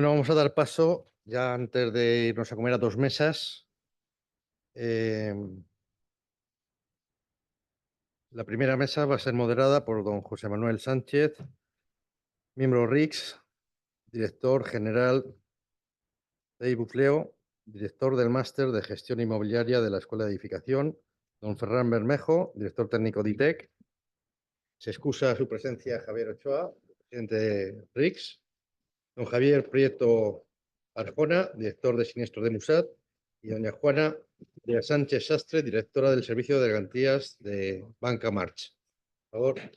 Bueno, vamos a dar paso, ya antes de irnos a comer a dos mesas. eh, la primera mesa va a ser moderada por don José Manuel Sánchez, miembro RICS, director general de Ibufleo, director del Máster de Gestión Inmobiliaria de la Escuela de Edificación, don Ferran Bermejo, director técnico de ITEC. Se excusa su presencia Javier Ochoa, presidente de RICS, don Javier Prieto Arjona, director de Siniestros de Musat, y doña Juana de Sánchez Sastre, directora del Servicio de Garantías de Banca March. Por favor,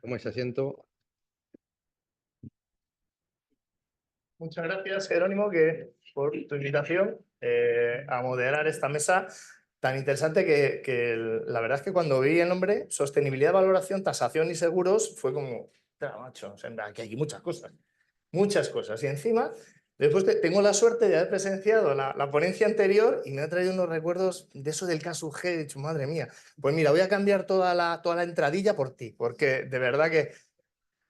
toméis asiento. Muchas gracias, Jerónimo, por tu invitación a moderar esta mesa tan interesante la verdad es que cuando vi el nombre, sostenibilidad, valoración, tasación y seguros, fue como, macho, o sea, que hay muchas cosas. Y encima, después tengo la suerte de haber presenciado la ponencia anterior y me ha traído unos recuerdos de eso del caso G. He dicho, madre mía, pues mira, voy a cambiar toda la entradilla por ti, porque de verdad que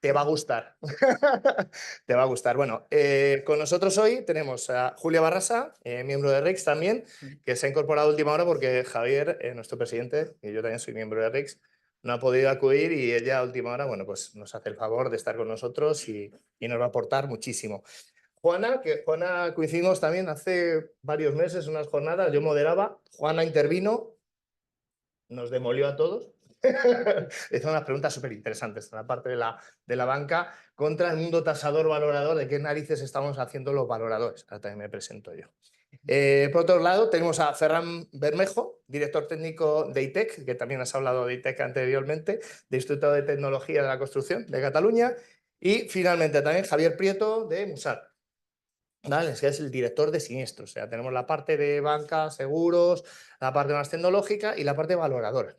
te va a gustar. Te va a gustar. Bueno, con nosotros hoy tenemos a Julia Barrasa, miembro de RICS también, que se ha incorporado a última hora porque Javier, nuestro presidente, y yo también soy miembro de RICS, no ha podido acudir y ella a última hora, bueno, pues nos hace el favor de estar con nosotros y nos va a aportar muchísimo. Juana coincidimos también hace varios meses, unas jornadas, yo moderaba, Juana intervino, nos demolió a todos. Hizo unas preguntas súper interesantes en la parte de la banca contra el mundo tasador valorador, de qué narices estamos haciendo los valoradores. Ahora también me presento yo. Por otro lado, tenemos a Ferran Bermejo, director técnico de ITEC, que también has hablado de ITEC anteriormente, de Instituto de Tecnología de la Construcción de Cataluña. Y finalmente también Javier Prieto de Musat. ¿Vale? Es que es el director de siniestros. O sea, tenemos la parte de banca, seguros, la parte más tecnológica y la parte valoradora.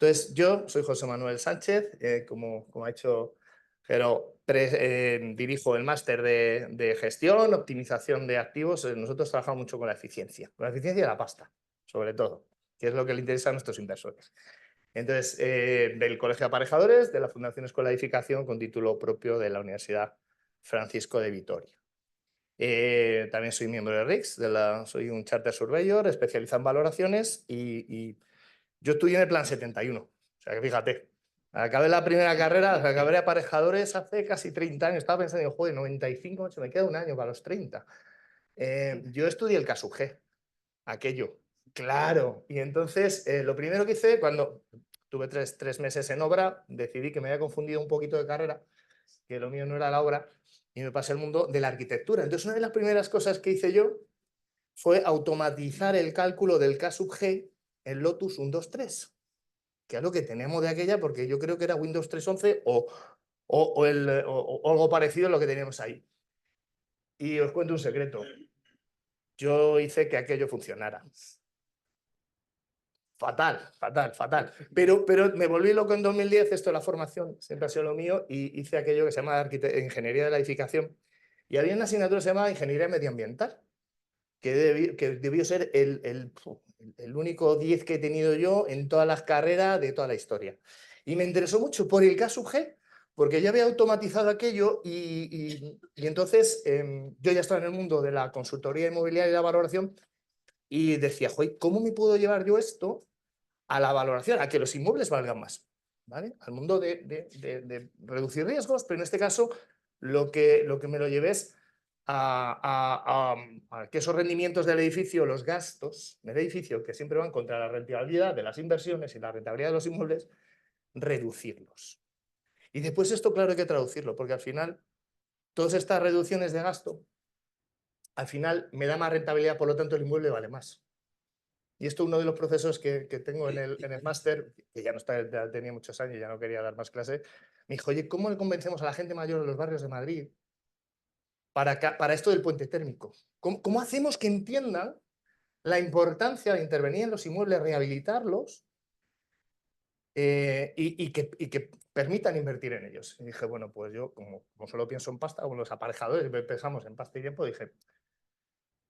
Entonces, yo soy José Manuel Sánchez, como ha dicho Jero, dirijo el máster de gestión, optimización de activos. Nosotros trabajamos mucho con la eficiencia y la pasta, sobre todo, que es lo que le interesa a nuestros inversores. Entonces, del Colegio de Aparejadores, de la Fundación Escuela de Edificación, con título propio de la Universidad Francisco de Vitoria. También soy miembro de RICS, soy un Charter Surveyor, especializado en valoraciones y yo estudié en el plan 71, o sea que fíjate, acabé la primera carrera, acabé de aparejadores hace casi 30 años, estaba pensando, joder, 95, me queda un año para los 30. Yo estudié el KSUG, aquello, claro, y entonces lo primero que hice, cuando tuve tres meses en obra, decidí que me había confundido un poquito de carrera, que lo mío no era la obra, y me pasé al mundo de la arquitectura. Entonces una de las primeras cosas que hice yo fue automatizar el cálculo del K-G en Lotus 123, que es lo que tenemos de aquella, porque yo creo que era Windows 3.11 o algo parecido a lo que teníamos ahí. Y os cuento un secreto. Yo hice que aquello funcionara. Fatal, fatal, fatal. Pero me volví loco en 2010, esto de la formación, siempre ha sido lo mío, y hice aquello que se llama Ingeniería de la Edificación. Y había una asignatura que se llama Ingeniería Medioambiental, que debió ser el único 10 que he tenido yo en todas las carreras de toda la historia. Y me interesó mucho por el caso G, porque ya había automatizado aquello y entonces yo ya estaba en el mundo de la consultoría inmobiliaria y la valoración y decía, joder, ¿cómo me puedo llevar yo esto a la valoración, a que los inmuebles valgan más? ¿Vale? Al mundo de reducir riesgos, pero en este caso lo que me lo llevé es a que esos rendimientos del edificio, los gastos del edificio, que siempre van contra la rentabilidad de las inversiones y la rentabilidad de los inmuebles, reducirlos. Y después esto, claro, hay que traducirlo, porque al final, todas estas reducciones de gasto, al final me da más rentabilidad, por lo tanto el inmueble vale más. Y esto uno de los profesores que tengo en el máster, que ya no está, ya tenía muchos años, ya no quería dar más clase, me dijo, oye, ¿cómo le convencemos a la gente mayor de los barrios de Madrid para esto del puente térmico? ¿Cómo hacemos que entiendan la importancia de intervenir en los inmuebles, rehabilitarlos y que permitan invertir en ellos? Y dije, bueno, pues yo, como solo pienso en pasta, como los aparejadores pensamos en pasta y tiempo, dije,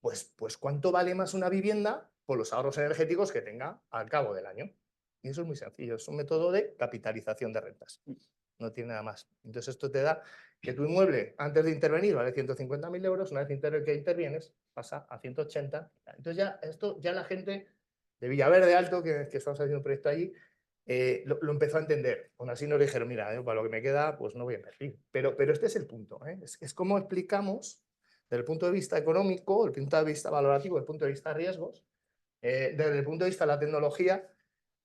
pues ¿cuánto vale más una vivienda por los ahorros energéticos que tenga al cabo del año? Y eso es muy sencillo, es un método de capitalización de rentas. no tiene nada más. Entonces esto te da que tu inmueble, antes de intervenir, vale 150.000 euros, una vez que intervienes, pasa a 180. Entonces ya esto, ya la gente de Villaverde Alto, que estamos haciendo un proyecto allí, lo empezó a entender. Aún así nos dijeron, mira, para lo que me queda, pues no voy a invertir. Pero este es el punto, ¿eh? Es como explicamos, desde el punto de vista económico, desde el punto de vista valorativo, desde el punto de vista de riesgos, desde el punto de vista de la tecnología,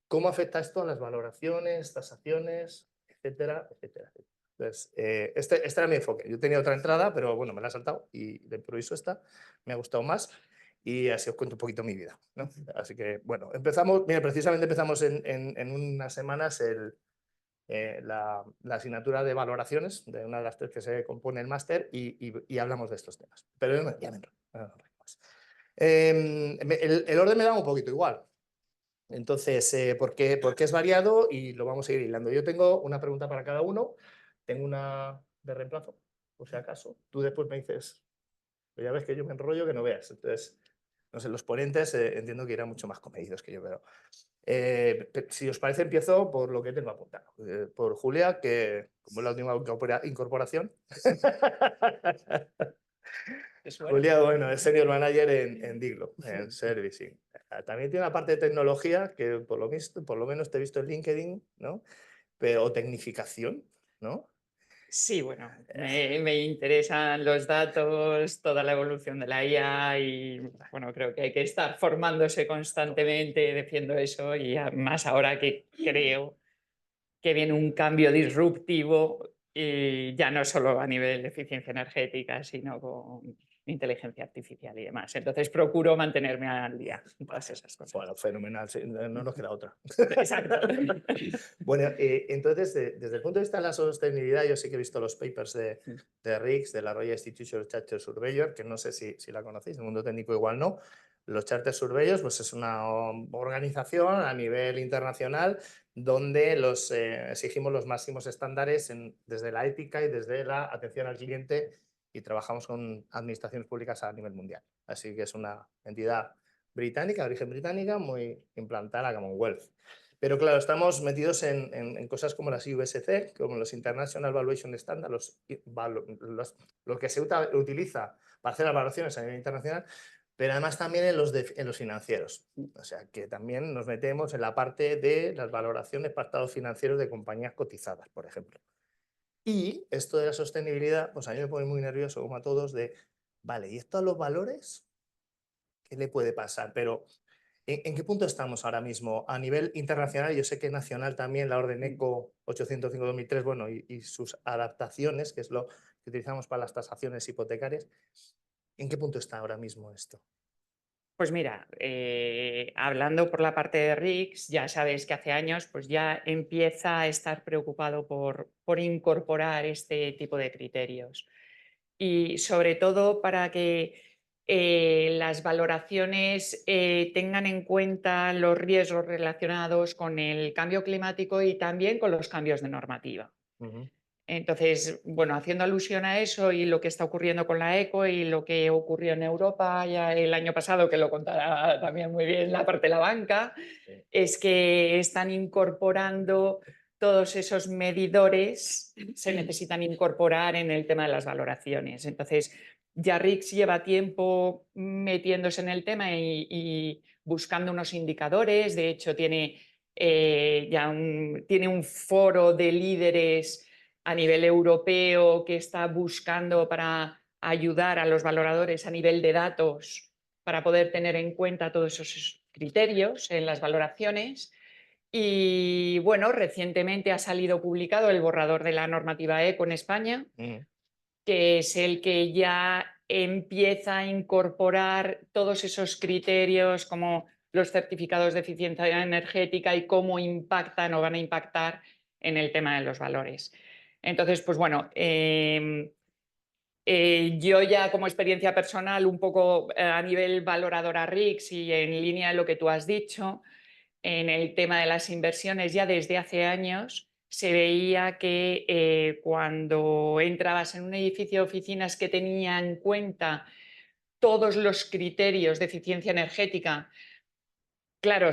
cómo afecta esto a las valoraciones, tasaciones, etcétera, etcétera, etcétera. Entonces, este era mi enfoque. Yo tenía otra entrada, pero bueno, me la he saltado y de improviso esta me ha gustado más. Y así os cuento un poquito mi vida, ¿no? Así que, bueno, empezamos, mira, precisamente empezamos en unas semanas la asignatura de valoraciones, de una de las 3 que se compone el máster, y hablamos de estos temas. Pero ya me enrollo, no, no, más. El orden me da un poquito igual. Entonces, ¿por qué es variado? Y lo vamos a ir hilando. Yo tengo una pregunta para cada uno, tengo una de reemplazo, por si acaso. Tú después me dices, pero ya ves que yo me enrollo que no veas. Entonces, no sé, los ponentes entiendo que irán mucho más comedidos que yo, pero si os parece, empiezo por lo que tengo apuntado. Por Julia, que como es la última incorporación. Julia, bueno, es senior manager en Diglo, en Servicing. También tiene una parte de tecnología que por lo menos te he visto en LinkedIn, ¿no? Pero, o tecnificación, ¿no? Sí, bueno, me interesan los datos, toda la evolución de la IA y bueno, creo que hay que estar formándose constantemente, defiendo eso y más ahora que creo que viene un cambio disruptivo y ya no solo a nivel de eficiencia energética, sino con inteligencia artificial y demás. Entonces procuro mantenerme al día en todas esas cosas. Bueno, fenomenal, sí, no nos queda otra. Exacto. Bueno, entonces, desde el punto de vista de la sostenibilidad, yo sí que he visto los papers de RICS, de la Royal Institution of Chartered Surveyor, que no sé si la conocéis, en el mundo técnico igual no. Los Chartered Surveyors pues es una organización a nivel internacional donde exigimos los máximos estándares desde la ética y desde la atención al cliente, y trabajamos con administraciones públicas a nivel mundial. Así que es una entidad británica, de origen británica, muy implantada en la Commonwealth. Pero claro, estamos metidos en cosas como las IVSC, como los International Valuation Standards, lo que se utiliza para hacer las valoraciones a nivel internacional, pero además también en los financieros. O sea, que también nos metemos en la parte de las valoraciones para estados financieros de compañías cotizadas, por ejemplo. Y esto de la sostenibilidad, pues a mí me pone muy nervioso, como a todos, de, vale, ¿y esto a los valores? ¿Qué le puede pasar? Pero, ¿en qué punto estamos ahora mismo? A nivel internacional, yo sé que nacional también, la orden ECO 805-2003, bueno, y sus adaptaciones, que es lo que utilizamos para las tasaciones hipotecarias. ¿En qué punto está ahora mismo esto? Pues mira, hablando por la parte de RICS, ya sabes que hace años pues ya empieza a estar preocupado por incorporar este tipo de criterios. Y sobre todo para que las valoraciones tengan en cuenta los riesgos relacionados con el cambio climático y también con los cambios de normativa. Entonces, bueno, haciendo alusión a eso y lo que está ocurriendo con la ECO y lo que ocurrió en Europa ya el año pasado, que lo contará también muy bien la parte de la banca, es que están incorporando todos esos medidores, se necesitan incorporar en el tema de las valoraciones. Entonces, ya RICS lleva tiempo metiéndose en el tema y buscando unos indicadores. De hecho, tiene tiene un foro de líderes a nivel europeo que está buscando para ayudar a los valoradores a nivel de datos para poder tener en cuenta todos esos criterios en las valoraciones. Y bueno, recientemente ha salido publicado el borrador de la normativa ECO en España, que es el que ya empieza a incorporar todos esos criterios como los certificados de eficiencia energética y cómo impactan o van a impactar en el tema de los valores. Entonces, pues bueno, yo ya como experiencia personal, un poco a nivel valoradora RICS y en línea de lo que tú has dicho, en el tema de las inversiones ya desde hace años se veía que cuando entrabas en un edificio de oficinas que tenía en cuenta todos los criterios de eficiencia energética, claro,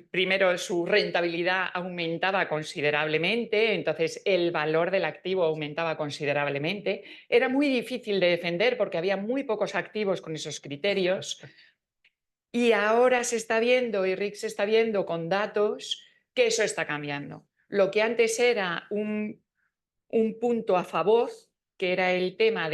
primero su rentabilidad aumentaba considerablemente, entonces el valor del activo aumentaba considerablemente. Era muy difícil de defender porque había muy pocos activos con esos criterios. Y ahora se está viendo, y Rick se está viendo con datos, que eso está cambiando. Lo que antes era un punto a favor, que era el tema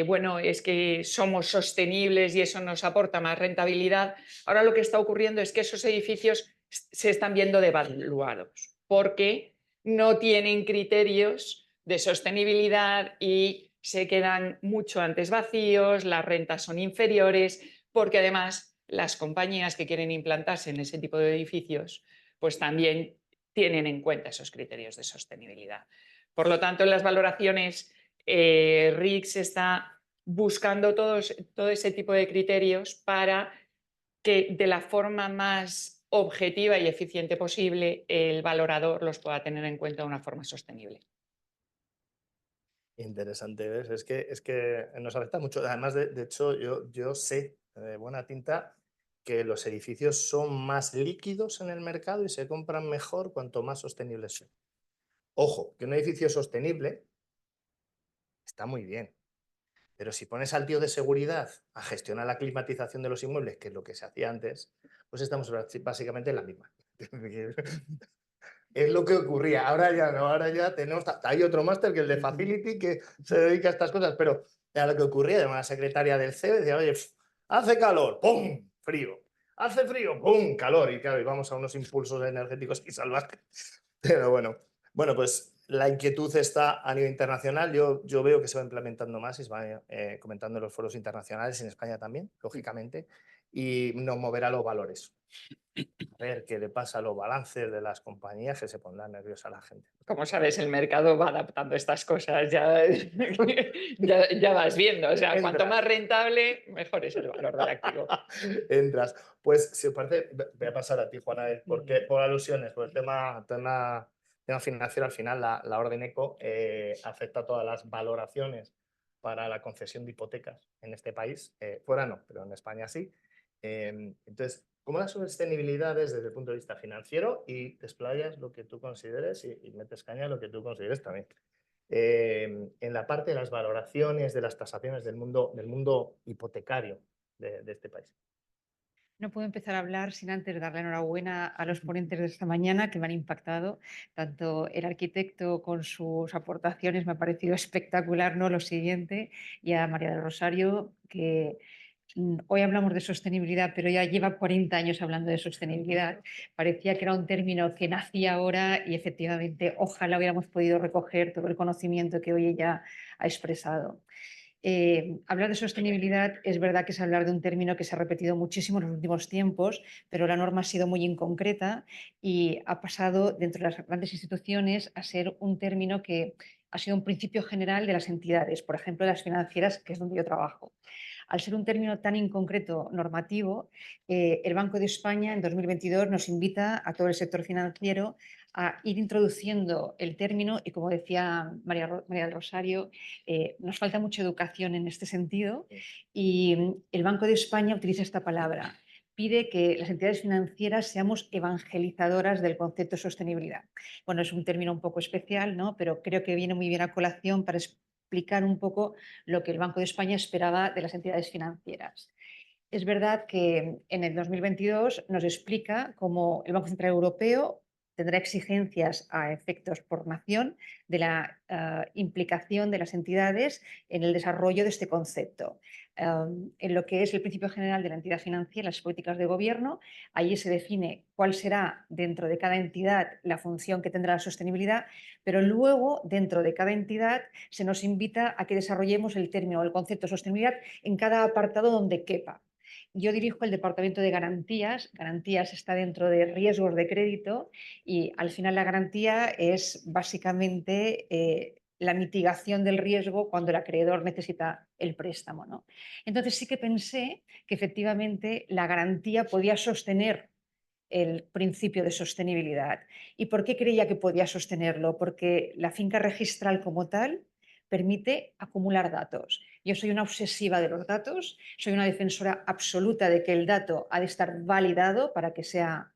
bueno, es que somos sostenibles y eso nos aporta más rentabilidad. Ahora lo que está ocurriendo es que esos edificios se están viendo devaluados porque no tienen criterios de sostenibilidad y se quedan mucho antes vacíos, las rentas son inferiores, porque además las compañías que quieren implantarse en ese tipo de edificios pues también tienen en cuenta esos criterios de sostenibilidad. Por lo tanto, en las valoraciones, RICS está buscando todo ese tipo de criterios para que de la forma más objetiva y eficiente posible el valorador los pueda tener en cuenta de una forma sostenible. Interesante, ¿ves? Es que nos afecta mucho. Además, de hecho, yo sé de buena tinta que los edificios son más líquidos en el mercado y se compran mejor cuanto más sostenibles son. Ojo, que un edificio sostenible está muy bien, pero si pones al tío de seguridad a gestionar la climatización de los inmuebles, que es lo que se hacía antes, pues estamos básicamente en la misma. Es lo que ocurría. Ahora ya no, ahora ya tenemos. Hay otro máster que el de Facility que se dedica a estas cosas, pero era lo que ocurría. Además, la secretaria del CEO decía, oye, hace calor, ¡pum! Frío. Hace frío, ¡pum! Calor. Y claro, y vamos a unos impulsos energéticos y salvajes. Pero bueno, pues la inquietud está a nivel internacional. Yo veo que se va implementando más y se va comentando en los foros internacionales, en España también, lógicamente, y nos moverá los valores. A ver qué le pasa a los balances de las compañías que se pondrá nerviosa la gente. Como sabes, el mercado va adaptando estas cosas, ya, ya vas viendo. O sea, cuanto más rentable, mejor es el valor del activo. Entras. Pues, si os parece, voy a pasar a ti, Juana, porque por alusiones, por el tema financiero, al final la orden ECO afecta a todas las valoraciones para la concesión de hipotecas en este país. Fuera no, pero en España sí. Entonces, ¿cómo la sostenibilidad es desde el punto de vista financiero? Y desplayas lo que tú consideres y metes caña lo que tú consideres también. En la parte de las valoraciones, de las tasaciones del mundo hipotecario de este país. No puedo empezar a hablar sin antes darle enhorabuena a los ponentes de esta mañana que me han impactado. Tanto el arquitecto con sus aportaciones me ha parecido espectacular, ¿no? Lo siguiente, y a María del Rosario, que hoy hablamos de sostenibilidad, pero ya lleva 40 años hablando de sostenibilidad. Parecía que era un término que nacía ahora y efectivamente ojalá hubiéramos podido recoger todo el conocimiento que hoy ella ha expresado. Hablar de sostenibilidad es verdad que es hablar de un término que se ha repetido muchísimo en los últimos tiempos, pero la norma ha sido muy inconcreta y ha pasado dentro de las grandes instituciones a ser un término que ha sido un principio general de las entidades, por ejemplo, de las financieras, que es donde yo trabajo. Al ser un término tan inconcreto normativo, el Banco de España en 2022 nos invita a todo el sector financiero a ir introduciendo el término y, como decía María del Rosario, nos falta mucha educación en este sentido y el Banco de España utiliza esta palabra. Pide que las entidades financieras seamos evangelizadoras del concepto de sostenibilidad. Bueno, es un término un poco especial, ¿no? Pero creo que viene muy bien a colación para explicar un poco lo que el Banco de España esperaba de las entidades financieras. Es verdad que en el 2022 nos explica cómo el Banco Central Europeo tendrá exigencias a efectos por nación de la implicación de las entidades en el desarrollo de este concepto. En lo que es el principio general de la entidad financiera, las políticas de gobierno, allí se define cuál será dentro de cada entidad la función que tendrá la sostenibilidad, pero luego dentro de cada entidad se nos invita a que desarrollemos el término o el concepto de sostenibilidad en cada apartado donde quepa. Yo dirijo el departamento de garantías. Garantías está dentro de riesgos de crédito y al final la garantía es básicamente la mitigación del riesgo cuando el acreedor necesita el préstamo, ¿no? Entonces sí que pensé que efectivamente la garantía podía sostener el principio de sostenibilidad. ¿Y por qué creía que podía sostenerlo? Porque la finca registral como tal permite acumular datos. Yo soy una obsesiva de los datos, soy una defensora absoluta de que el dato ha de estar validado para que sea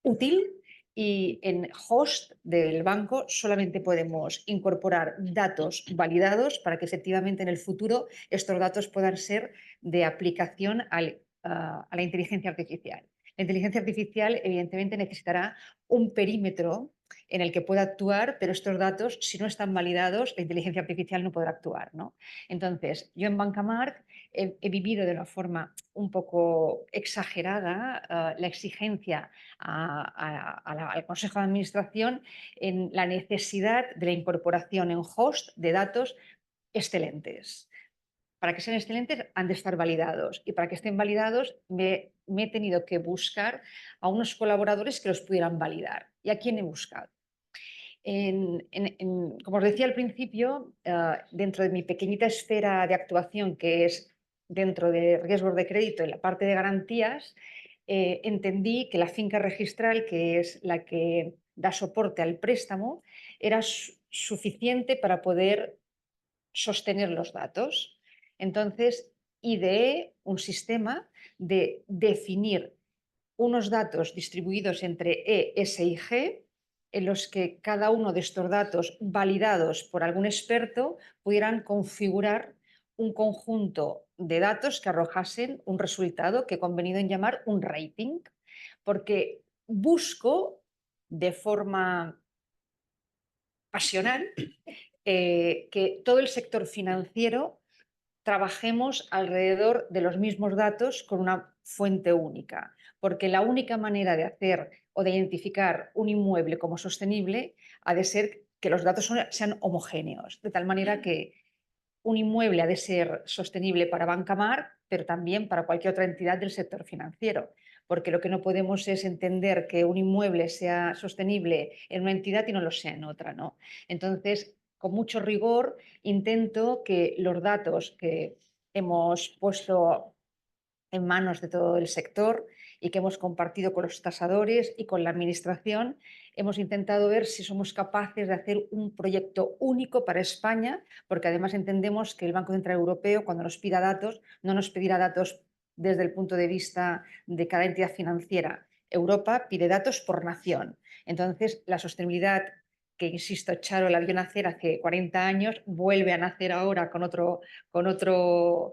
útil, y en host del banco solamente podemos incorporar datos validados para que efectivamente en el futuro estos datos puedan ser de aplicación a la inteligencia artificial. La inteligencia artificial evidentemente necesitará un perímetro en el que pueda actuar, pero estos datos, si no están validados, la inteligencia artificial no podrá actuar, ¿no? Entonces, yo en Bancamark he vivido de una forma un poco exagerada la exigencia al Consejo de Administración en la necesidad de la incorporación en host de datos excelentes. Para que sean excelentes han de estar validados, y para que estén validados me he tenido que buscar a unos colaboradores que los pudieran validar. ¿Y a quién he buscado? Como os decía al principio, dentro de mi pequeñita esfera de actuación, que es dentro de riesgos de crédito en la parte de garantías, entendí que la finca registral, que es la que da soporte al préstamo, era suficiente para poder sostener los datos. Entonces, ideé un sistema de definir unos datos distribuidos entre E, S y G, en los que cada uno de estos datos validados por algún experto pudieran configurar un conjunto de datos que arrojasen un resultado que he convenido en llamar un rating, porque busco de forma pasional que todo el sector financiero trabajemos alrededor de los mismos datos con una fuente única, porque la única manera de hacer o de identificar un inmueble como sostenible ha de ser que los datos sean homogéneos, de tal manera que un inmueble ha de ser sostenible para Bancamark, pero también para cualquier otra entidad del sector financiero, porque lo que no podemos es entender que un inmueble sea sostenible en una entidad y no lo sea en otra, ¿no? Entonces, con mucho rigor, intento que los datos que hemos puesto en manos de todo el sector y que hemos compartido con los tasadores y con la administración, hemos intentado ver si somos capaces de hacer un proyecto único para España, porque además entendemos que el Banco Central Europeo, cuando nos pida datos, no nos pedirá datos desde el punto de vista de cada entidad financiera. Europa pide datos por nación. Entonces, la sostenibilidad que, insisto, Charo la vio nacer hace 40 años, vuelve a nacer ahora con otro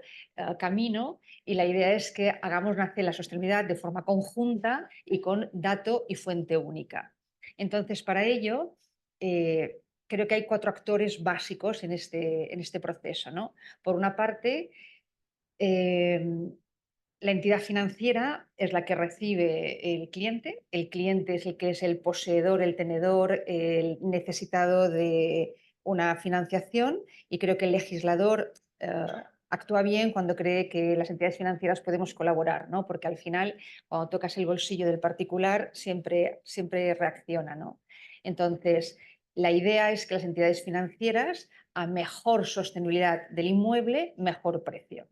camino, y la idea es que hagamos nacer la sostenibilidad de forma conjunta y con dato y fuente única. Entonces, para ello, creo que hay 4 actores básicos en este proceso, ¿no? Por una parte, la entidad financiera es la que recibe el cliente es el que es el poseedor, el tenedor, el necesitado de una financiación, y creo que el legislador actúa bien cuando cree que las entidades financieras podemos colaborar, ¿no? Porque al final, cuando tocas el bolsillo del particular, siempre reacciona, ¿no? Entonces, la idea es que las entidades financieras, a mejor sostenibilidad del inmueble, mejor precio.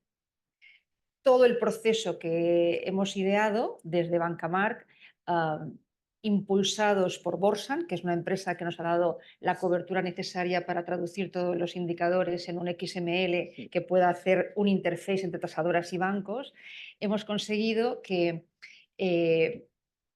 Todo el proceso que hemos ideado desde Bancamark, impulsados por Borsan, que es una empresa que nos ha dado la cobertura necesaria para traducir todos los indicadores en un XML que pueda hacer un interface entre tasadoras y bancos, hemos conseguido que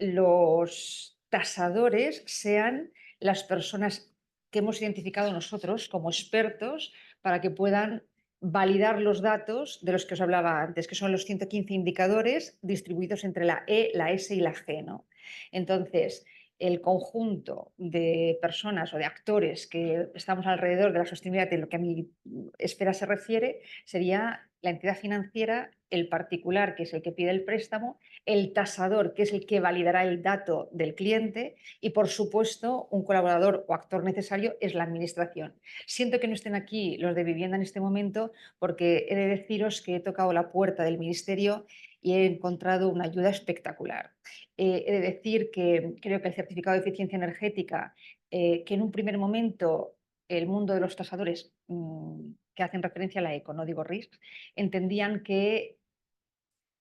los tasadores sean las personas que hemos identificado nosotros como expertos para que puedan validar los datos de los que os hablaba antes, que son los 115 indicadores distribuidos entre la E, la S y la G, ¿no? Entonces, el conjunto de personas o de actores que estamos alrededor de la sostenibilidad, en lo que a mi esfera se refiere, sería la entidad financiera, el particular, que es el que pide el préstamo, el tasador, que es el que validará el dato del cliente, y, por supuesto, un colaborador o actor necesario es la administración. Siento que no estén aquí los de vivienda en este momento, porque he de deciros que he tocado la puerta del ministerio y he encontrado una ayuda espectacular. He de decir que creo que el certificado de eficiencia energética, que en un primer momento el mundo de los tasadores que hacen referencia a la ECO, no digo RISC, entendían que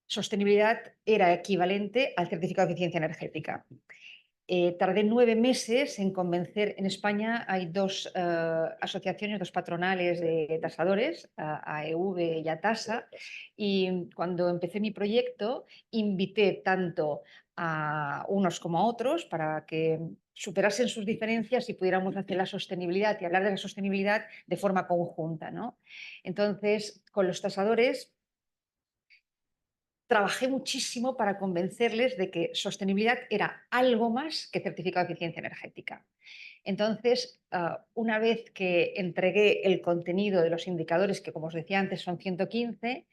sostenibilidad era equivalente al certificado de eficiencia energética. Tardé 9 meses en convencer. En España hay dos asociaciones, dos patronales de tasadores, AEV y ATASA, y cuando empecé mi proyecto invité tanto a unos como a otros para que superasen sus diferencias y pudiéramos hacer la sostenibilidad y hablar de la sostenibilidad de forma conjunta, ¿no? Entonces, con los tasadores trabajé muchísimo para convencerles de que sostenibilidad era algo más que certificado de eficiencia energética. Entonces, una vez que entregué el contenido de los indicadores, que como os decía antes son 115,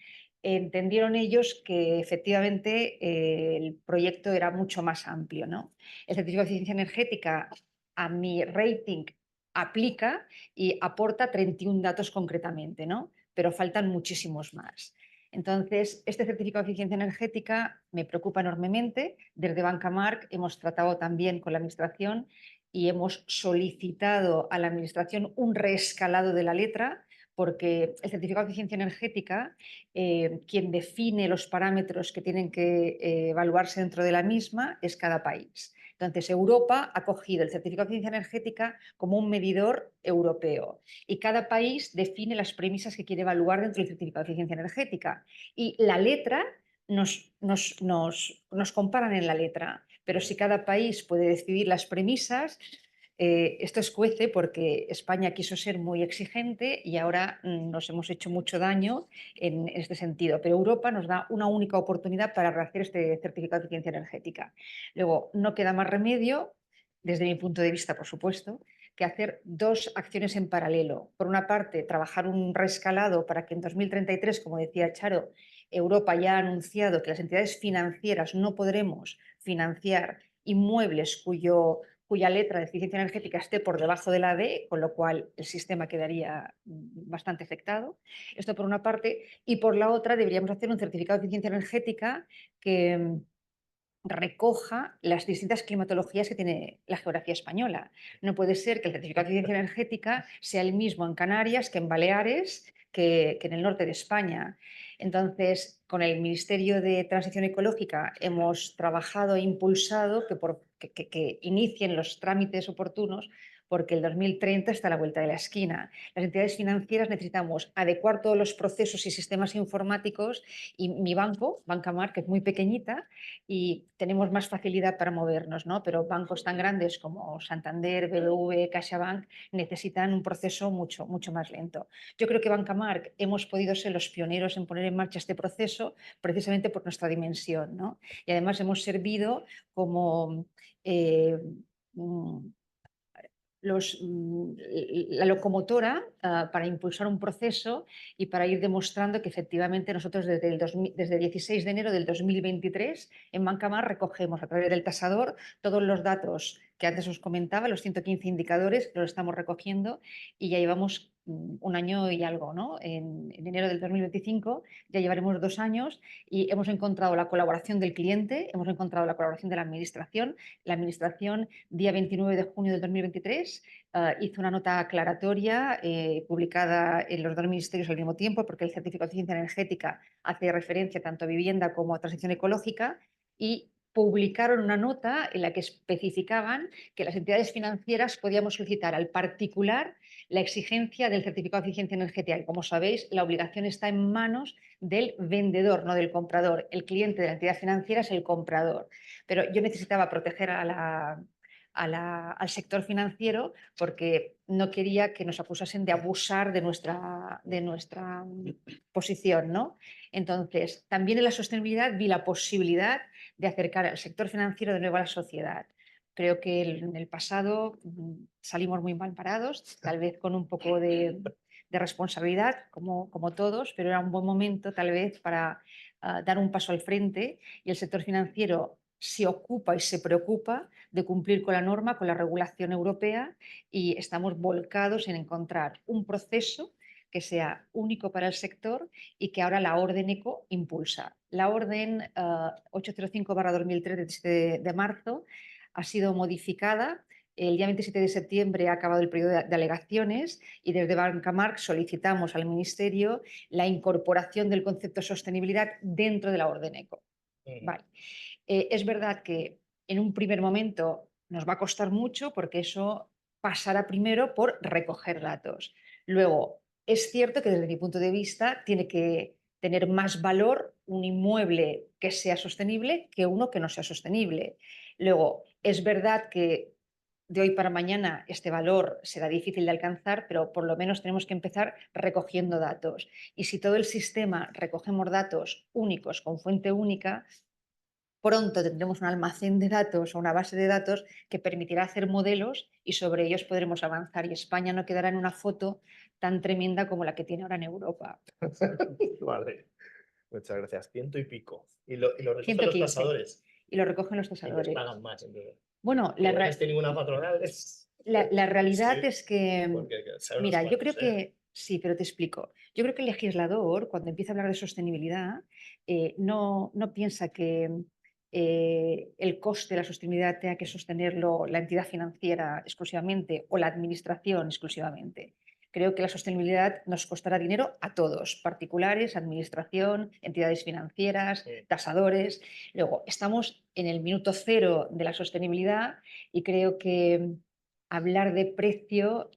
entendieron ellos que efectivamente el proyecto era mucho más amplio, ¿no? El certificado de eficiencia energética a mi rating aplica y aporta 31 datos concretamente, ¿no? Pero faltan muchísimos más. Entonces, este certificado de eficiencia energética me preocupa enormemente. Desde Bancamark hemos tratado también con la Administración y hemos solicitado a la Administración un reescalado de la letra, porque el certificado de eficiencia energética, quien define los parámetros que tienen que evaluarse dentro de la misma es cada país. Entonces, Europa ha cogido el certificado de eficiencia energética como un medidor europeo y cada país define las premisas que quiere evaluar dentro del certificado de eficiencia energética. Y la letra nos comparan en la letra, pero si cada país puede decidir las premisas, esto escuece porque España quiso ser muy exigente y ahora nos hemos hecho mucho daño en este sentido. Pero Europa nos da una única oportunidad para hacer este certificado de eficiencia energética. Luego, no queda más remedio, desde mi punto de vista, por supuesto, que hacer dos acciones en paralelo. Por una parte, trabajar un reescalado para que en 2033, como decía Charo, Europa ya ha anunciado que las entidades financieras no podremos financiar inmuebles cuya letra de eficiencia energética esté por debajo de la D, con lo cual el sistema quedaría bastante afectado. Esto por una parte. Y por la otra, deberíamos hacer un certificado de eficiencia energética que recoja las distintas climatologías que tiene la geografía española. No puede ser que el certificado de eficiencia energética sea el mismo en Canarias que en Baleares, que en el norte de España. Entonces, con el Ministerio de Transición Ecológica hemos trabajado e impulsado que inicien los trámites oportunos, porque el 2030 está a la vuelta de la esquina. Las entidades financieras necesitamos adecuar todos los procesos y sistemas informáticos, y mi banco, Bancamark, que es muy pequeñita y tenemos más facilidad para movernos, ¿no? Pero bancos tan grandes como Santander, BBV, CaixaBank necesitan un proceso mucho, mucho más lento. Yo creo que Bancamark hemos podido ser los pioneros en poner en marcha este proceso precisamente por nuestra dimensión, ¿no? Y además hemos servido como la locomotora para impulsar un proceso y para ir demostrando que efectivamente nosotros desde el 16 de enero del 2023 en Bancamark recogemos a través del tasador todos los datos que antes os comentaba, los 115 indicadores, los estamos recogiendo y ya llevamos un año y algo, ¿no? En enero del 2025 ya llevaremos 2 años y hemos encontrado la colaboración del cliente, hemos encontrado la colaboración de la Administración. La Administración, día 29 de junio del 2023, hizo una nota aclaratoria publicada en los dos ministerios al mismo tiempo, porque el certificado de eficiencia energética hace referencia tanto a vivienda como a transición ecológica, y publicaron una nota en la que especificaban que las entidades financieras podíamos solicitar al particular la exigencia del certificado de eficiencia energética. Y como sabéis, la obligación está en manos del vendedor, no del comprador. El cliente de la entidad financiera es el comprador. Pero yo necesitaba proteger al sector financiero porque no quería que nos acusasen de abusar de nuestra posición, ¿no? Entonces, también en la sostenibilidad vi la posibilidad de acercar al sector financiero de nuevo a la sociedad. Creo que en el pasado salimos muy mal parados, tal vez con un poco de responsabilidad, como todos, pero era un buen momento tal vez para dar un paso al frente, y el sector financiero se ocupa y se preocupa de cumplir con la norma, con la regulación europea, y estamos volcados en encontrar un proceso que sea único para el sector y que ahora la Orden ECO impulsa. La Orden 805/2003 de marzo ha sido modificada. El día 27 de septiembre ha acabado el periodo de alegaciones y desde Bancamark solicitamos al Ministerio la incorporación del concepto de sostenibilidad dentro de la Orden ECO. Vale. Es verdad que en un primer momento nos va a costar mucho porque eso pasará primero por recoger datos. Luego, es cierto que desde mi punto de vista tiene que tener más valor un inmueble que sea sostenible que uno que no sea sostenible. Luego, es verdad que de hoy para mañana este valor será difícil de alcanzar, pero por lo menos tenemos que empezar recogiendo datos. Y si todo el sistema recogemos datos únicos con fuente única, pronto tendremos un almacén de datos o una base de datos que permitirá hacer modelos y sobre ellos podremos avanzar. Y España no quedará en una foto tan tremenda como la que tiene ahora en Europa. Vale, muchas gracias. 100 y pico. ¿Y lo recogen los 115. tasadores? Y lo recogen los Y les tasadores. pagan más, entonces. Bueno, Igual no tiene ninguna patronal. la realidad Sí, es que, porque saben mira, los yo creo cuantos, ¿eh? que sí, pero te explico. Yo creo que el legislador, cuando empieza a hablar de sostenibilidad, no piensa que el coste de la sostenibilidad tenga que sostenerlo la entidad financiera exclusivamente o la administración exclusivamente. Creo que la sostenibilidad nos costará dinero a todos, particulares, administración, entidades financieras, Sí. tasadores. Luego, estamos en el minuto cero de la sostenibilidad y creo que hablar de precio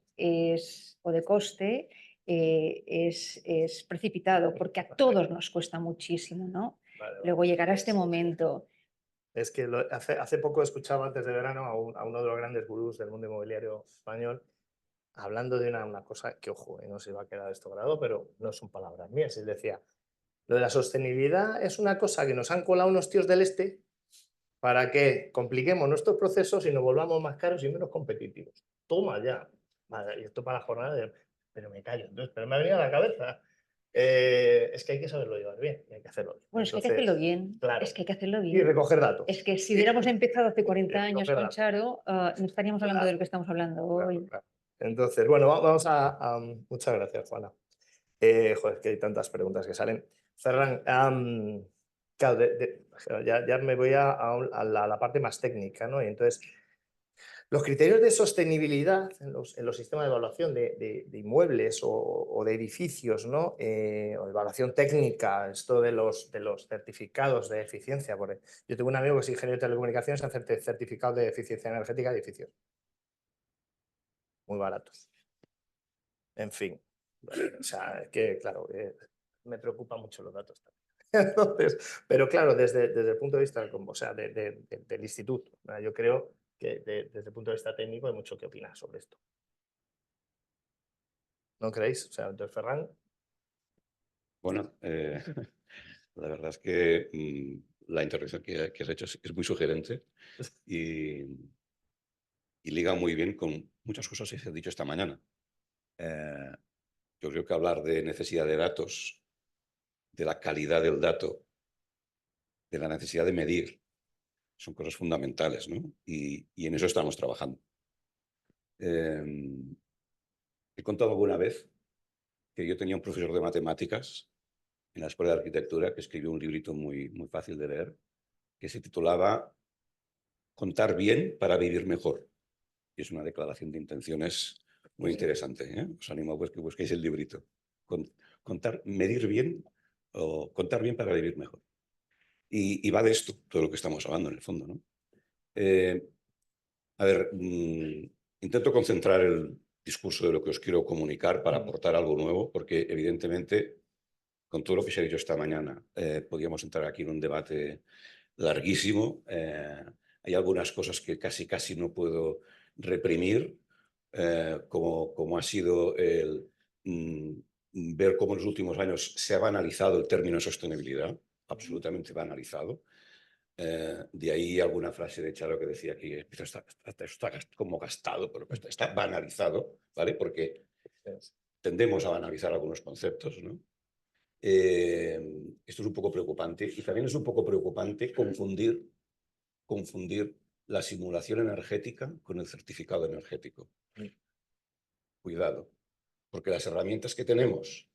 o de coste es precipitado porque a todos nos cuesta muchísimo, ¿no? Vale, Luego vale. llegará este momento. Es que hace poco escuchaba antes de verano a uno de los grandes gurús del mundo inmobiliario español hablando de una cosa que, ojo, no se va a quedar esto grabado, pero no son palabras mías. Él decía, lo de la sostenibilidad es una cosa que nos han colado unos tíos del este para que compliquemos nuestros procesos y nos volvamos más caros y menos competitivos. Toma ya. Vale, y esto para la jornada de... Pero me callo. Entonces, pero me ha venido a la cabeza. Es que hay que saberlo llevar bien y hay que hacerlo bien. Bueno, es que hay que hacerlo bien. Claro. Es que hay que hacerlo Y bien. recoger datos. Es que si hubiéramos empezado hace 40 años con datos. Charo, no estaríamos hablando Claro. de lo que estamos hablando hoy. Claro. Entonces, bueno, vamos a... muchas gracias, Juana. Joder, que hay tantas preguntas que salen. Ferran, claro, ya me voy a la parte más técnica, ¿no? Y entonces, los criterios de sostenibilidad en los sistemas de evaluación de inmuebles o de edificios, ¿no? O de evaluación técnica, esto de los certificados de eficiencia. Porque yo tengo un amigo que es ingeniero de telecomunicaciones, hace certificados de eficiencia energética de edificios. Muy baratos. En fin. O sea, que claro, me preocupan mucho los datos también. Entonces, pero claro, desde el punto de vista o sea, del instituto, yo creo que desde el punto de vista técnico hay mucho que opinar sobre esto. ¿No creéis? O sea, entonces, Ferran. Bueno, la verdad es que la intervención que has hecho es muy sugerente y liga muy bien con muchas cosas que se han dicho esta mañana. Yo creo que hablar de necesidad de datos, de la calidad del dato, de la necesidad de medir, son cosas fundamentales, ¿no? Y en eso estamos trabajando. He contado alguna vez que yo tenía un profesor de matemáticas en la Escuela de Arquitectura que escribió un librito muy, muy fácil de leer que se titulaba Contar bien para vivir mejor. Y es una declaración de intenciones muy interesante, ¿eh? Os animo a que busquéis el librito. Medir bien o contar bien para vivir mejor. Y va de esto, todo lo que estamos hablando en el fondo, ¿no? A ver, intento concentrar el discurso de lo que os quiero comunicar para aportar algo nuevo, porque evidentemente, con todo lo que se ha dicho esta mañana, podríamos entrar aquí en un debate larguísimo. Hay algunas cosas que casi no puedo reprimir, como ha sido el ver cómo en los últimos años se ha banalizado el término sostenibilidad, absolutamente banalizado. De ahí alguna frase de Charo que decía que esto está como gastado, pero está banalizado, ¿vale? Porque tendemos a banalizar algunos conceptos, ¿no? Esto es un poco preocupante y también es un poco preocupante confundir la simulación energética con el certificado energético. Cuidado, porque las herramientas que tenemos,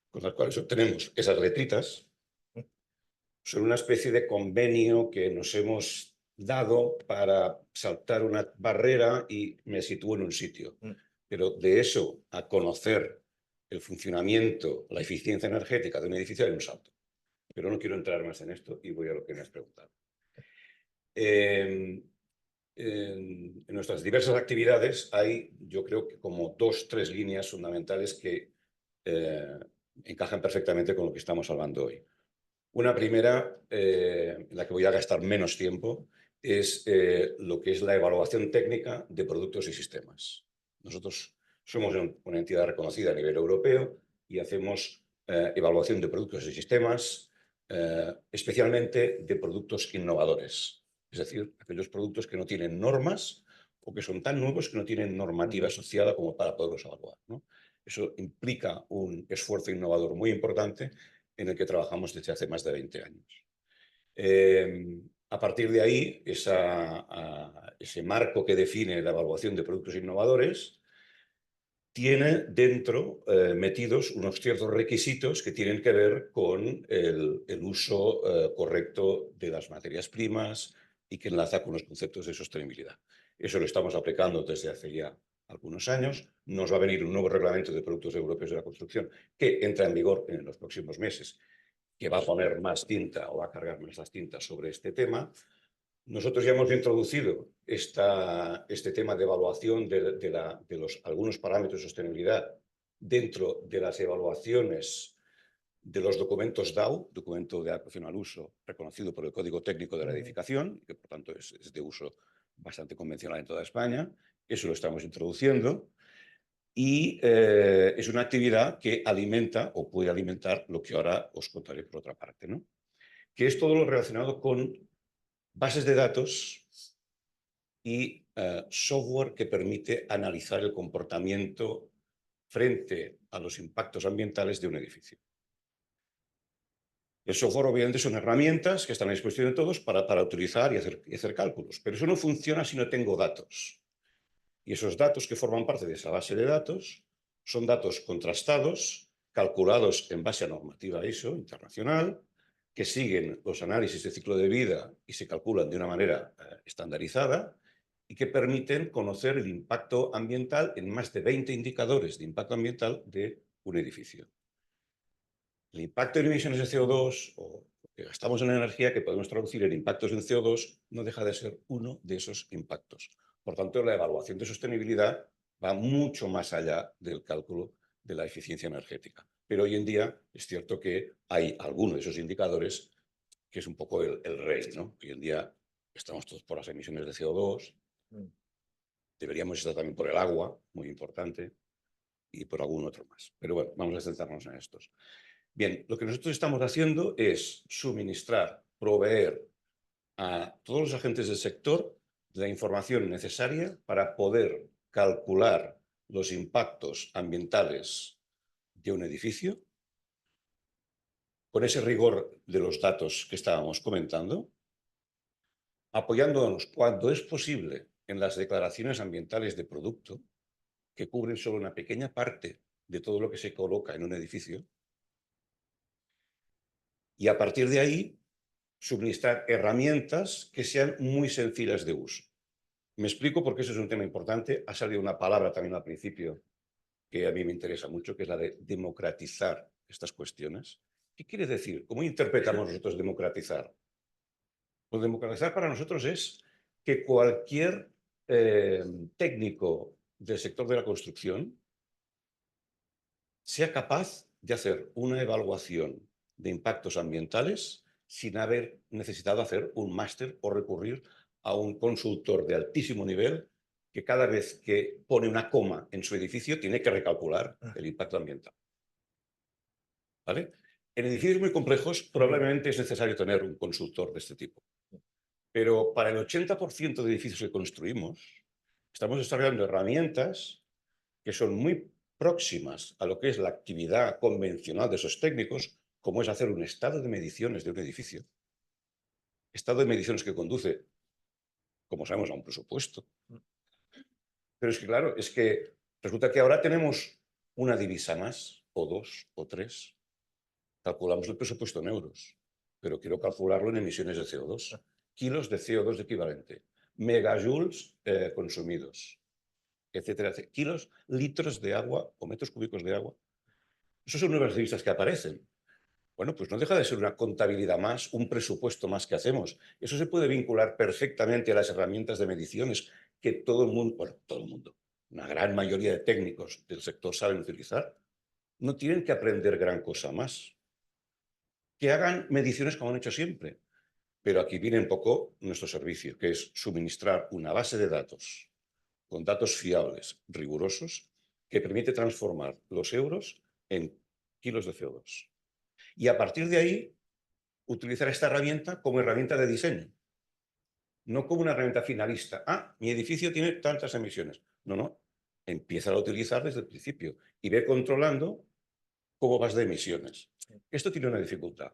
con las cuales obtenemos esas letritas, son una especie de convenio que nos hemos dado para saltar una barrera y me sitúo en un sitio. Pero de eso a conocer el funcionamiento, la eficiencia energética de un edificio hay un salto. Pero no quiero entrar más en esto y voy a lo que me has preguntado. en nuestras diversas actividades hay, yo creo que como 2 o 3 líneas fundamentales que encajan perfectamente con lo que estamos hablando hoy. Una primera, en la que voy a gastar menos tiempo, es lo que es la evaluación técnica de productos y sistemas. Nosotros somos una entidad reconocida a nivel europeo y hacemos evaluación de productos y sistemas, especialmente de productos innovadores. Es decir, aquellos productos que no tienen normas o que son tan nuevos que no tienen normativa asociada como para poderlos evaluar, ¿no? Eso implica un esfuerzo innovador muy importante en el que trabajamos desde hace más de 20 años. A partir de ahí, ese marco que define la evaluación de productos innovadores tiene dentro metidos unos ciertos requisitos que tienen que ver con el uso correcto de las materias primas y que enlaza con los conceptos de sostenibilidad. Eso lo estamos aplicando desde hace ya algunos años. Nos va a venir un nuevo reglamento de productos europeos de la construcción que entra en vigor en los próximos meses, que va a poner más tinta o va a cargar más las tintas sobre este tema. Nosotros ya hemos introducido este tema de evaluación de algunos parámetros de sostenibilidad dentro de las evaluaciones de los documentos DAU, documento de adaptación al uso, reconocido por el Código Técnico de la Edificación, que por tanto es de uso bastante convencional en toda España. Eso lo estamos introduciendo y es una actividad que alimenta o puede alimentar lo que ahora os contaré por otra parte, ¿no? Que es todo lo relacionado con bases de datos y software que permite analizar el comportamiento frente a los impactos ambientales de un edificio. El software obviamente son herramientas que están a disposición de todos para utilizar y hacer cálculos, pero eso no funciona si no tengo datos. Y esos datos que forman parte de esa base de datos son datos contrastados, calculados en base a normativa ISO internacional, que siguen los análisis de ciclo de vida y se calculan de una manera estandarizada y que permiten conocer el impacto ambiental en más de 20 indicadores de impacto ambiental de un edificio. El impacto en emisiones de CO2 o lo que gastamos en energía, que podemos traducir en impactos en CO2, no deja de ser uno de esos impactos. Por tanto, la evaluación de sostenibilidad va mucho más allá del cálculo de la eficiencia energética. Pero hoy en día es cierto que hay algunos de esos indicadores que es un poco el rey, ¿no? Hoy en día estamos todos por las emisiones de CO2, deberíamos estar también por el agua, muy importante, y por algún otro más. Pero bueno, vamos a centrarnos en estos. Bien, lo que nosotros estamos haciendo es suministrar, proveer a todos los agentes del sector la información necesaria para poder calcular los impactos ambientales de un edificio con ese rigor de los datos que estábamos comentando, apoyándonos cuando es posible en las declaraciones ambientales de producto, que cubren solo una pequeña parte de todo lo que se coloca en un edificio, y a partir de ahí suministrar herramientas que sean muy sencillas de uso. Me explico porque eso es un tema importante. Ha salido una palabra también al principio que a mí me interesa mucho, que es la de democratizar estas cuestiones. ¿Qué quiere decir? ¿Cómo interpretamos nosotros democratizar? Pues democratizar para nosotros es que cualquier técnico del sector de la construcción sea capaz de hacer una evaluación de impactos ambientales sin haber necesitado hacer un máster o recurrir a un consultor de altísimo nivel que cada vez que pone una coma en su edificio tiene que recalcular el impacto ambiental. ¿Vale? En edificios muy complejos probablemente es necesario tener un consultor de este tipo. Pero para el 80% de edificios que construimos, estamos desarrollando herramientas que son muy próximas a lo que es la actividad convencional de esos técnicos, como es hacer un estado de mediciones de un edificio. Estado de mediciones que conduce, como sabemos, a un presupuesto. Pero es que, claro, es que resulta que ahora tenemos una divisa más, o dos, o tres. Calculamos el presupuesto en euros, pero quiero calcularlo en emisiones de CO2. Kilos de CO2 equivalente, megajoules consumidos, etcétera, etcétera. Kilos, litros de agua o metros cúbicos de agua. Esas son nuevas divisas que aparecen. Bueno, pues no deja de ser una contabilidad más, un presupuesto más que hacemos. Eso se puede vincular perfectamente a las herramientas de mediciones que todo el mundo, bueno, todo el mundo, una gran mayoría de técnicos del sector saben utilizar. No tienen que aprender gran cosa más. Que hagan mediciones como han hecho siempre. Pero aquí viene un poco nuestro servicio, que es suministrar una base de datos con datos fiables, rigurosos, que permite transformar los euros en kilos de CO2. Y a partir de ahí, utilizar esta herramienta como herramienta de diseño, no como una herramienta finalista. Ah, mi edificio tiene tantas emisiones. No, no. Empieza a utilizar desde el principio y ve controlando cómo vas de emisiones. Esto tiene una dificultad,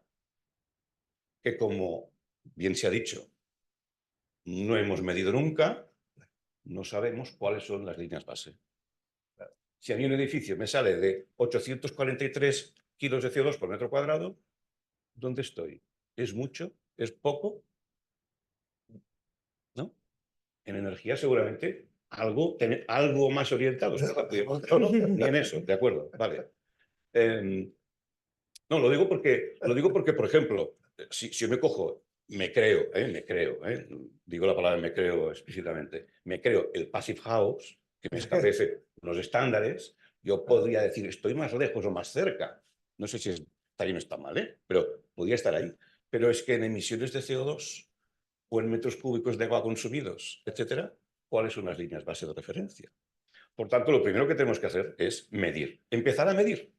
que como bien se ha dicho, no hemos medido nunca, no sabemos cuáles son las líneas base. Si a mí un edificio me sale de 843 kilos de CO2 por metro cuadrado, ¿dónde estoy? ¿Es mucho? ¿Es poco? ¿No? En energía seguramente algo más orientados. Ni en eso, de acuerdo, vale. No, lo digo porque, por ejemplo, si yo me cojo, me creo, digo la palabra me creo explícitamente, me creo el Passive House, que me establece unos estándares, yo podría decir, estoy más lejos o más cerca. No sé si está bien o está mal, pero podría estar ahí. Pero es que en emisiones de CO2 o en metros cúbicos de agua consumidos, etcétera, ¿cuáles son las líneas base de referencia? Por tanto, lo primero que tenemos que hacer es medir, empezar a medir.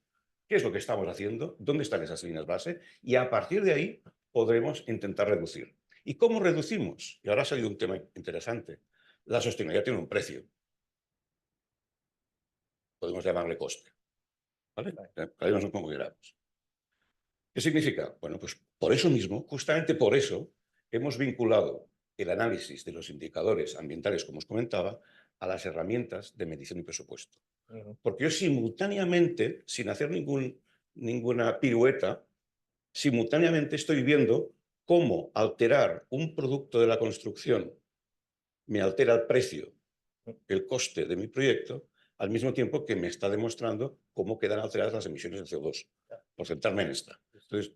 ¿Qué es lo que estamos haciendo? ¿Dónde están esas líneas base? Y a partir de ahí podremos intentar reducir. ¿Y cómo reducimos? Y ahora ha salido un tema interesante. La sostenibilidad tiene un precio. Podemos llamarle coste. ¿Vale? Cada uno como queramos. ¿Qué significa? Bueno, pues por eso mismo, justamente por eso, hemos vinculado el análisis de los indicadores ambientales, como os comentaba, a las herramientas de medición y presupuesto. Porque yo simultáneamente, sin hacer ninguna pirueta, simultáneamente estoy viendo cómo alterar un producto de la construcción me altera el precio, el coste de mi proyecto, al mismo tiempo que me está demostrando cómo quedan alteradas las emisiones de CO2, por centrarme en esta. Entonces,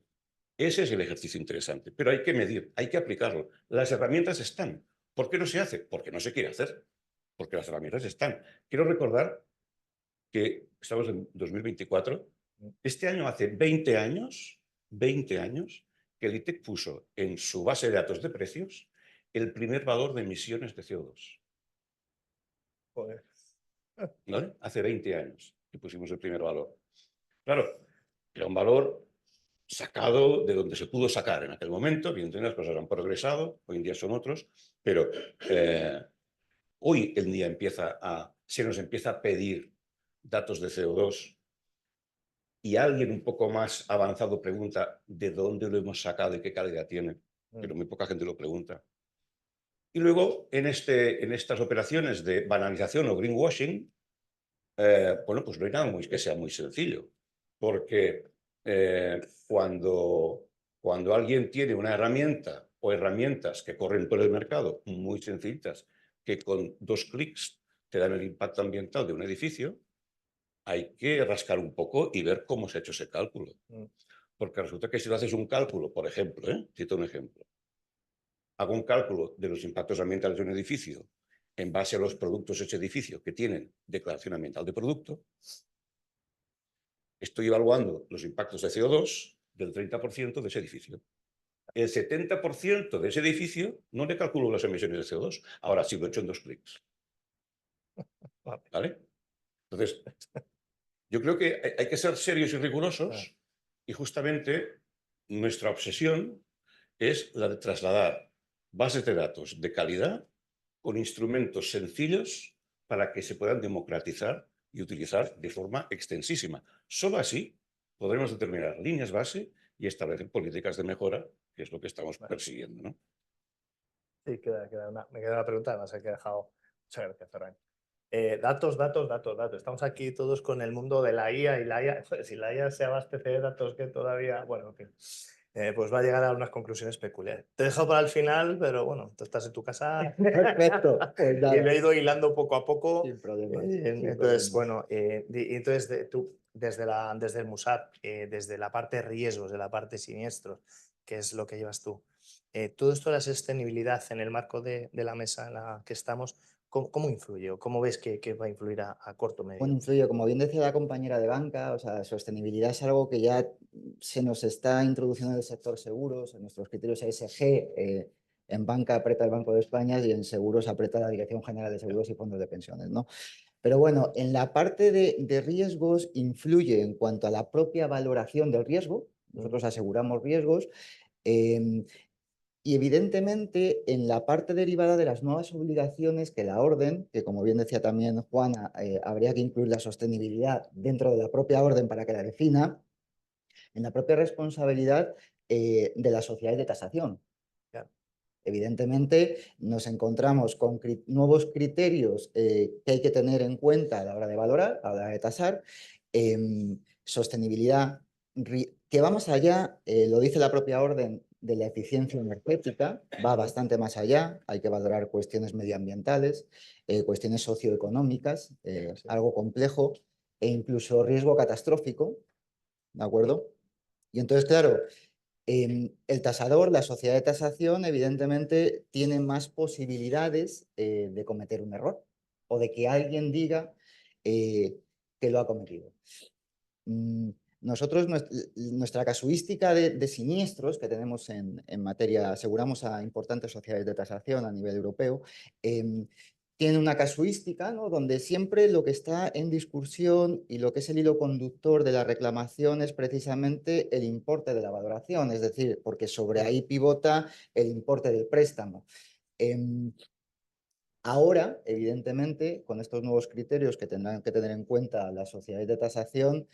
ese es el ejercicio interesante, pero hay que medir, hay que aplicarlo. Las herramientas están. ¿Por qué no se hace? Porque no se quiere hacer, porque las herramientas están. Quiero recordar que estamos en 2024. Este año hace 20 años, que el ITEC puso en su base de datos de precios el primer valor de emisiones de CO2. Joder. ¿Vale? Hace 20 años que pusimos el primer valor. Claro, era un valor sacado de donde se pudo sacar en aquel momento. Evidentemente las cosas han progresado, hoy en día son otros, pero hoy en día se nos empieza a pedir datos de CO2 y alguien un poco más avanzado pregunta de dónde lo hemos sacado y qué calidad tiene, pero muy poca gente lo pregunta. Y luego, en estas operaciones de banalización o greenwashing, bueno, pues no hay nada que sea muy sencillo, porque cuando alguien tiene una herramienta o herramientas que corren por el mercado muy sencillitas, que con 2 clics te dan el impacto ambiental de un edificio, hay que rascar un poco y ver cómo se ha hecho ese cálculo. Porque resulta que si lo haces un cálculo, por ejemplo, cito un ejemplo, hago un cálculo de los impactos ambientales de un edificio en base a los productos de ese edificio que tienen declaración ambiental de producto, estoy evaluando los impactos de CO2 del 30% de ese edificio. El 70% de ese edificio no le calculo las emisiones de CO2. Ahora sí lo he hecho en 2 clics. ¿Vale? Entonces, yo creo que hay que ser serios y rigurosos y justamente nuestra obsesión es la de trasladar bases de datos de calidad con instrumentos sencillos para que se puedan democratizar y utilizar de forma extensísima. Solo así podremos determinar líneas base y establecer políticas de mejora, que es lo que estamos persiguiendo, ¿no? Sí, me queda una pregunta, además hay que dejado. Muchas gracias, Ferran. Datos. Estamos aquí todos con el mundo de la IA y la IA. Joder, si la IA se abastece de datos que todavía. Bueno, en fin. Pues va a llegar a unas conclusiones peculiares. Te dejo para el final, pero bueno, tú estás en tu casa. Perfecto. Pues Y lo he ido hilando poco a poco. sin problema. Entonces, bueno, entonces tú desde el MUSAP, desde la parte de riesgos, de la parte siniestros, que es lo que llevas tú, todo esto de la sostenibilidad en el marco de la mesa en la que estamos, ¿cómo influye o cómo ves que va a influir a corto o medio? Bueno, influye, como bien decía la compañera de banca, o sea, sostenibilidad es algo que ya se nos está introduciendo en el sector seguros, en nuestros criterios ESG, en banca aprieta el Banco de España y en seguros aprieta la Dirección General de Seguros y Fondos de Pensiones, ¿no? Pero bueno, en la parte de riesgos influye en cuanto a la propia valoración del riesgo. Nosotros aseguramos riesgos. Y evidentemente en la parte derivada de las nuevas obligaciones que la orden, que como bien decía también Juana, habría que incluir la sostenibilidad dentro de la propia orden para que la defina, en la propia responsabilidad de las sociedades de tasación. Claro. Evidentemente nos encontramos con nuevos criterios que hay que tener en cuenta a la hora de valorar, a la hora de tasar, sostenibilidad, que va más allá, lo dice la propia orden, de la eficiencia energética, va bastante más allá, hay que valorar cuestiones medioambientales, cuestiones socioeconómicas, Sí. algo complejo, e incluso riesgo catastrófico, ¿de acuerdo? Y entonces, claro, el tasador, la sociedad de tasación, evidentemente tiene más posibilidades de cometer un error o de que alguien diga que lo ha cometido. Nosotros, nuestra casuística de siniestros que tenemos en materia, aseguramos a importantes sociedades de tasación a nivel europeo, tiene una casuística, ¿no? Donde siempre lo que está en discusión y lo que es el hilo conductor de la reclamación es precisamente el importe de la valoración, es decir, porque sobre ahí pivota el importe del préstamo. Ahora, evidentemente, con estos nuevos criterios que tendrán que tener en cuenta las sociedades de tasación,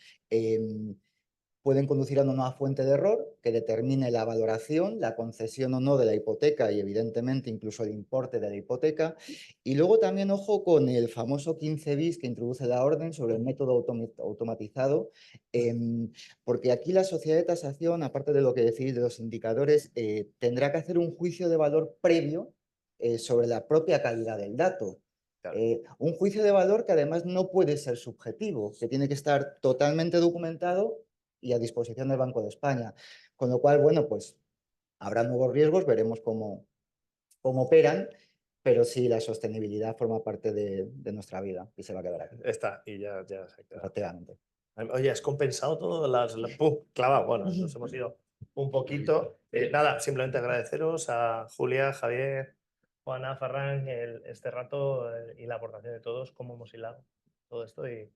pueden conducir a una nueva fuente de error que determine la valoración, la concesión o no de la hipoteca y, evidentemente, incluso el importe de la hipoteca. Y luego también, ojo, con el famoso 15 bis que introduce la orden sobre el método automatizado, porque aquí la sociedad de tasación, aparte de lo que decís de los indicadores, tendrá que hacer un juicio de valor previo sobre la propia calidad del dato. Claro. Un juicio de valor que además no puede ser subjetivo, que tiene que estar totalmente documentado y a disposición del Banco de España. Con lo cual, bueno, pues habrá nuevos riesgos, veremos cómo operan, pero sí, la sostenibilidad forma parte de nuestra vida y se va a quedar aquí. Está, y ya se ha quedado. Efectivamente. Oye, has compensado todo ¡pum! Clavado. Bueno, nos hemos ido un poquito. Nada, simplemente agradeceros a Julia, Javier, Juana, Ferran, este rato y la aportación de todos, cómo hemos hilado todo esto. Y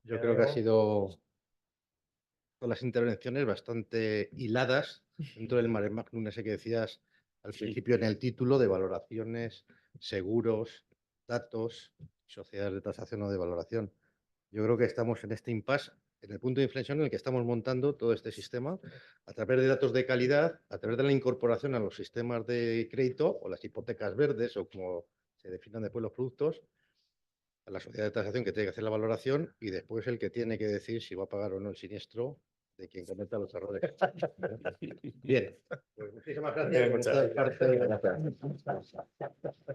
Yo creo que ha sido con las intervenciones bastante hiladas dentro del mare magnum ese que decías al principio en el título de valoraciones, seguros, datos, sociedades de tasación o de valoración. Yo creo que estamos en este impasse, en el punto de inflexión en el que estamos montando todo este sistema a través de datos de calidad, a través de la incorporación a los sistemas de crédito o las hipotecas verdes o como se definan después los productos, a la sociedad de tasación que tiene que hacer la valoración y después el que tiene que decir si va a pagar o no el siniestro de quien cometa los errores. Bien, pues muchísimas gracias. Muchas Por esta gracias. parte.